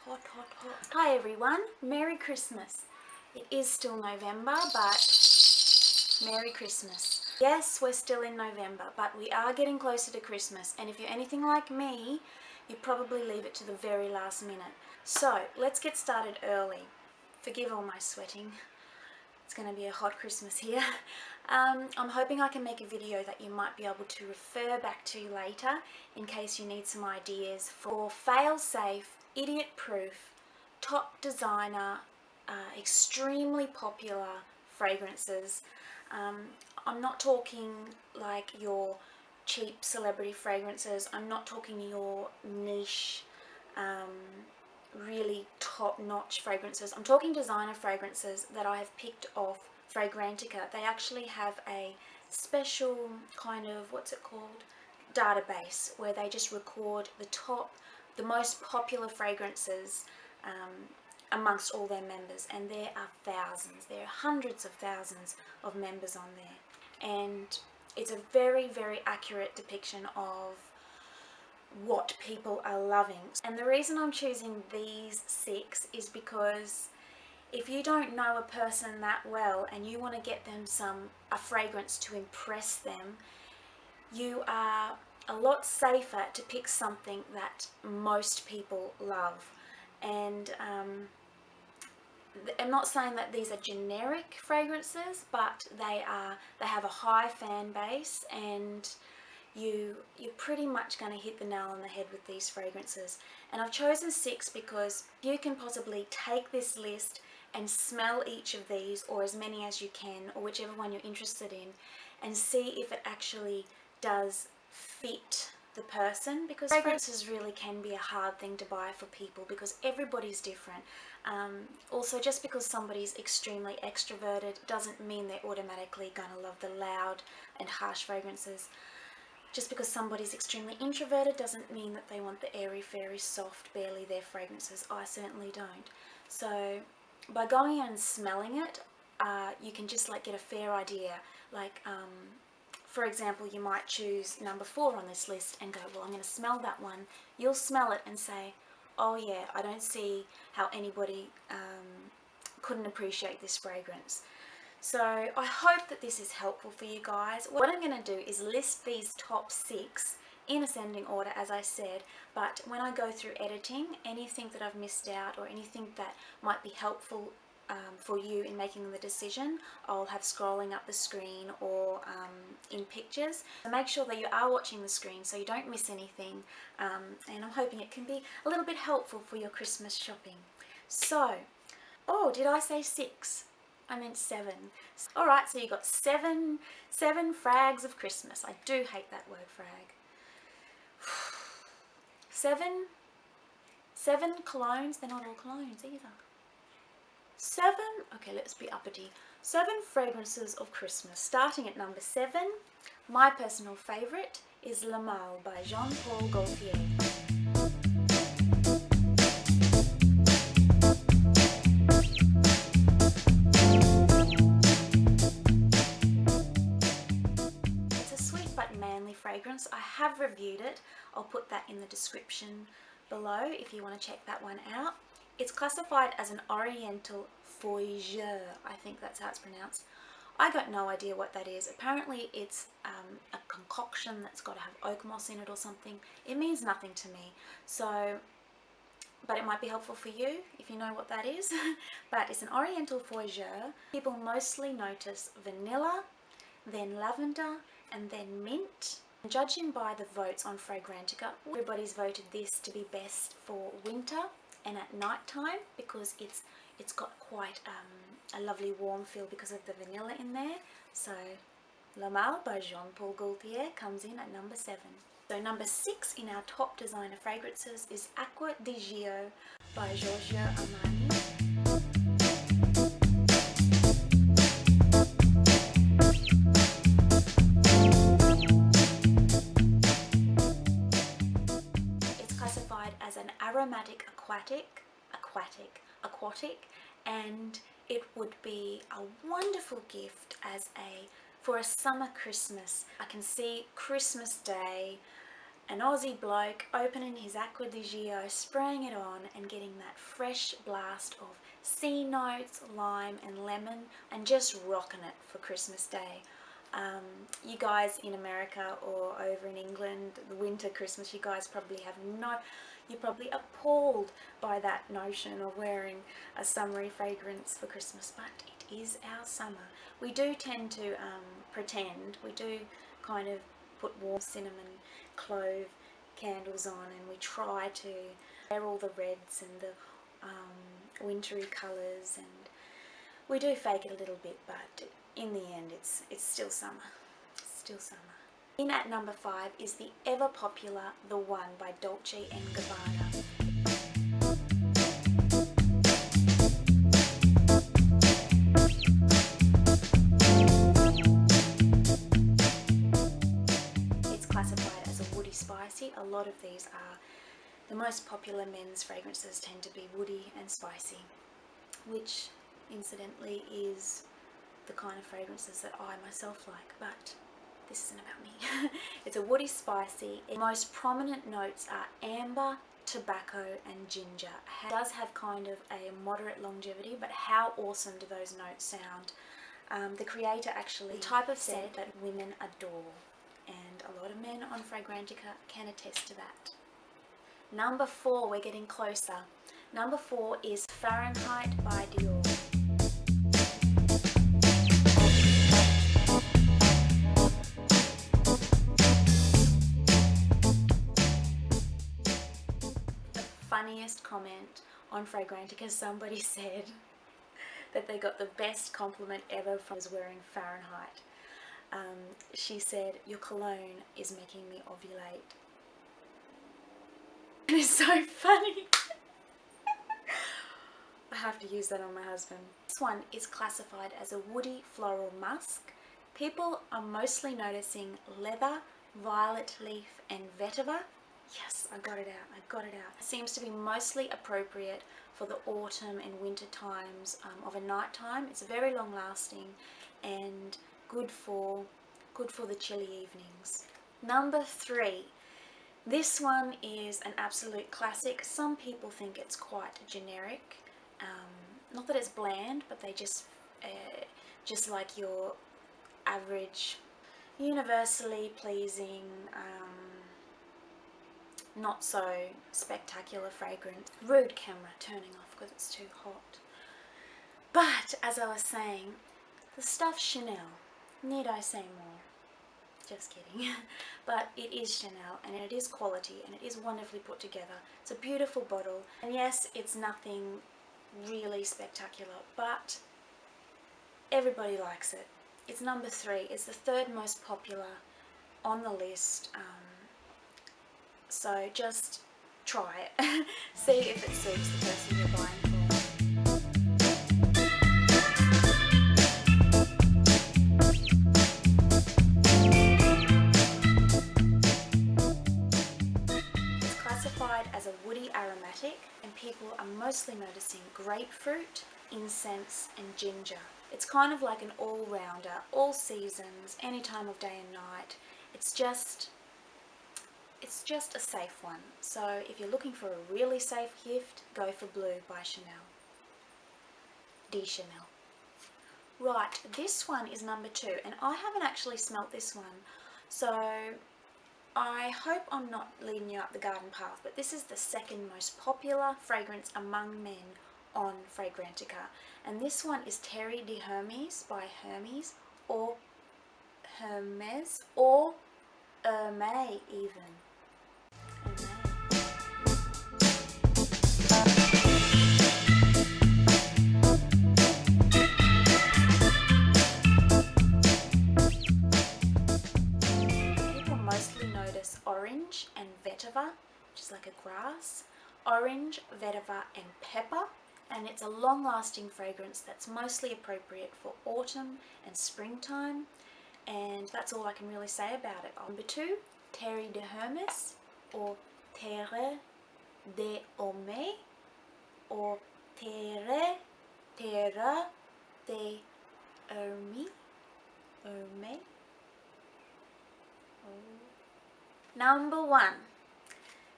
hot, hot, hot. Hi everyone, Merry Christmas. It is still November, but Merry Christmas. Yes, we're still in November, but we are getting closer to Christmas, and if you're anything like me, you probably leave it to the very last minute. So let's get started early. Forgive all my sweating. It's going to be a hot Christmas here. I'm hoping I can make a video that you might be able to refer back to later in case you need some ideas for fail-safe, idiot-proof, top designer, extremely popular fragrances. I'm not talking like your cheap celebrity fragrances. I'm not talking your niche really top-notch fragrances. I'm talking designer fragrances that I have picked off Fragrantica. They actually have a special kind of, what's it called, database where they just record the most popular fragrances amongst all their members, and there are thousands, there are hundreds of thousands of members on there, and it's a very, very accurate depiction of what people are loving. And the reason I'm choosing these 6 is because if you don't know a person that well and you want to get them a fragrance to impress them, you are a lot safer to pick something that most people love. And I'm not saying that these are generic fragrances, but they have a high fan base, and you're pretty much going to hit the nail on the head with these fragrances. And I've chosen 6 because you can possibly take this list and smell each of these, or as many as you can, or whichever one you're interested in, and see if it actually does fit the person, because fragrances really can be a hard thing to buy for people because everybody's different. Also, just because somebody's extremely extroverted doesn't mean they're automatically going to love the loud and harsh fragrances. Just because somebody's extremely introverted doesn't mean that they want the airy fairy soft barely there fragrances. I certainly don't. So by going out and smelling it, you can just like get a fair idea. Like for example, you might choose number 4 on this list and go, well, I'm going to smell that one. You'll smell it and say, oh yeah, I don't see how anybody couldn't appreciate this fragrance. So I hope that this is helpful for you guys. What I'm going to do is list these top 6 in ascending order, as I said, but when I go through editing, anything that I've missed out or anything that might be helpful for you in making the decision, I'll have scrolling up the screen or in pictures. So make sure that you are watching the screen so you don't miss anything, and I'm hoping it can be a little bit helpful for your Christmas shopping. So, oh, did I say 6? I meant 7. Alright, so you got 7 frags of Christmas. I do hate that word, frag. 7 colognes. They're not all colognes either. 7, okay, let's be uppity. 7 fragrances of Christmas. Starting at number 7, my personal favourite is Le Male by Jean-Paul Gaultier. Fragrance. I have reviewed it. I'll put that in the description below if you want to check that one out. It's classified as an Oriental Fougere. I think that's how it's pronounced. I got no idea what that is. Apparently it's a concoction that's got to have oak moss in it or something. It means nothing to me. So, but it might be helpful for you if you know what that is. But it's an Oriental Fougere. People mostly notice vanilla, then lavender, and then mint. Judging by the votes on Fragrantica, everybody's voted this to be best for winter and at night time because it's got quite a lovely warm feel because of the vanilla in there. So Le Male by Jean-Paul Gaultier comes in at number 7. So number 6 in our top designer fragrances is Acqua di Gio by Giorgio Armani. As an aromatic aquatic, and it would be a wonderful gift for a summer Christmas. I can see Christmas Day, a an Aussie bloke opening his Aqua di Gio, spraying it on and getting that fresh blast of sea notes, lime and lemon, and just rocking it for Christmas Day. You guys in America or over in England, the winter Christmas, you guys probably have you're probably appalled by that notion of wearing a summery fragrance for Christmas, but it is our summer. We do tend to pretend, we do kind of put warm cinnamon, clove candles on, and we try to wear all the reds and the wintry colours, and we do fake it a little bit, but in the end it's still summer. It's still summer. In at number 5 is the ever popular The One by Dolce & Gabbana. It's classified as a woody spicy. A lot of these are the most popular men's fragrances tend to be woody and spicy, which incidentally is the kind of fragrances that I myself like, but this isn't about me. It's a woody spicy. The most prominent notes are amber, tobacco and ginger. It does have kind of a moderate longevity, but how awesome do those notes sound? The creator actually, the type of scent that women adore, and a lot of men on Fragrantica can attest to that. Number 4, we're getting closer. Number 4 is Fahrenheit by Dior. Funniest comment on Fragrantica, somebody said that they got the best compliment ever from wearing Fahrenheit. She said, "Your cologne is making me ovulate." It is so funny. I have to use that on my husband. This one is classified as a woody floral musk. People are mostly noticing leather, violet leaf and vetiver. Yes, I got it out. It seems to be mostly appropriate for the autumn and winter times of a night time. It's very long lasting and good for the chilly evenings. Number 3. This one is an absolute classic. Some people think it's quite generic. Not that it's bland, but they just like your average, universally pleasing, not so spectacular fragrance. Rude camera turning off because it's too hot. But as I was saying, the stuff's Chanel. Need I say more? Just kidding. But it is Chanel and it is quality and it is wonderfully put together. It's a beautiful bottle, and yes, it's nothing really spectacular, but everybody likes it. It's number 3. It's the 3rd most popular on the list. So just try it. See if it suits the person you're buying for. It's classified as a woody aromatic, and people are mostly noticing grapefruit, incense and ginger. It's kind of like an all-rounder, all seasons, any time of day and night. It's just a safe one. So if you're looking for a really safe gift, go for Blue by Chanel. De Chanel. Right, this one is number 2, and I haven't actually smelt this one, so I hope I'm not leading you up the garden path, but this is the 2nd most popular fragrance among men on Fragrantica, and this one is Terre de Hermes by Hermes, or Hermes, or Hermès even. People mostly notice orange and vetiver, which is like a grass. Orange, vetiver and pepper, and it's a long-lasting fragrance that's mostly appropriate for autumn and springtime, and that's all I can really say about it. Number 2, Terre de Hermes, or Terre de Hermes, or Terre de Hermes. Number 1.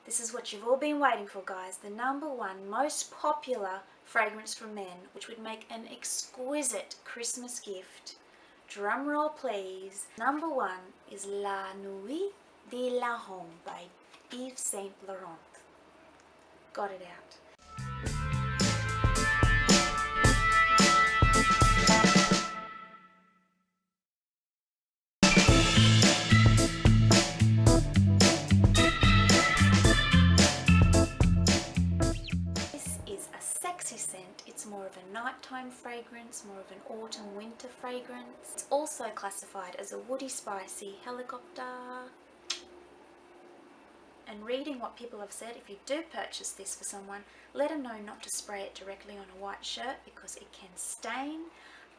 This is what you've all been waiting for, guys. The number 1 most popular fragrance for men, which would make an exquisite Christmas gift. Drum roll, please. Number 1 is La Nuit de la Homme by Yves Saint Laurent. Got it out. Scent. It's more of a nighttime fragrance, more of an autumn-winter fragrance. It's also classified as a woody, spicy helicopter. And reading what people have said, if you do purchase this for someone, let them know not to spray it directly on a white shirt because it can stain,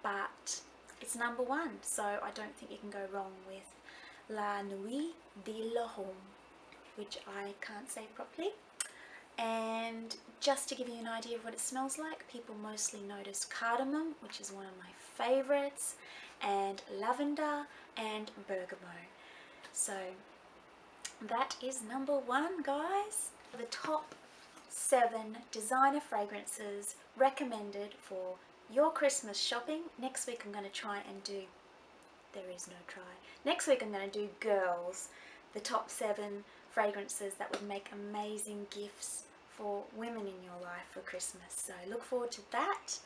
but it's number 1, so I don't think you can go wrong with La Nuit de la Homme, which I can't say properly. And just to give you an idea of what it smells like, people mostly notice cardamom, which is one of my favorites, and lavender and bergamot. So that is number 1, guys. The top 7 designer fragrances recommended for your Christmas shopping. Next week I'm going to try and do, there is no try. Next week I'm going to do girls, the top 7 fragrances that would make amazing gifts for women in your life for Christmas. So look forward to that.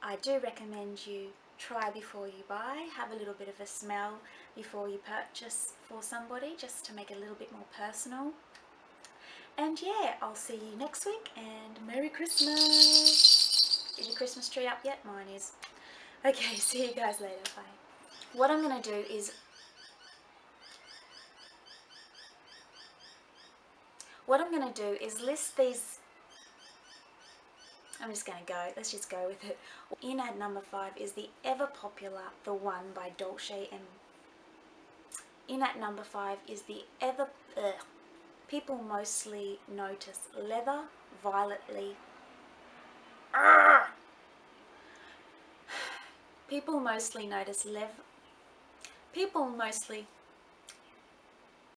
I do recommend you try before you buy. Have a little bit of a smell before you purchase for somebody, just to make it a little bit more personal. And yeah, I'll see you next week, and Merry Christmas! Is your Christmas tree up yet? Mine is. Okay, see you guys later. Bye. What I'm going to do is list these. I'm just going to go. Let's just go with it. In at number 5 is the ever popular The One by Dolce and... In at number 5 is the ever... People mostly notice leather, violetly... People mostly notice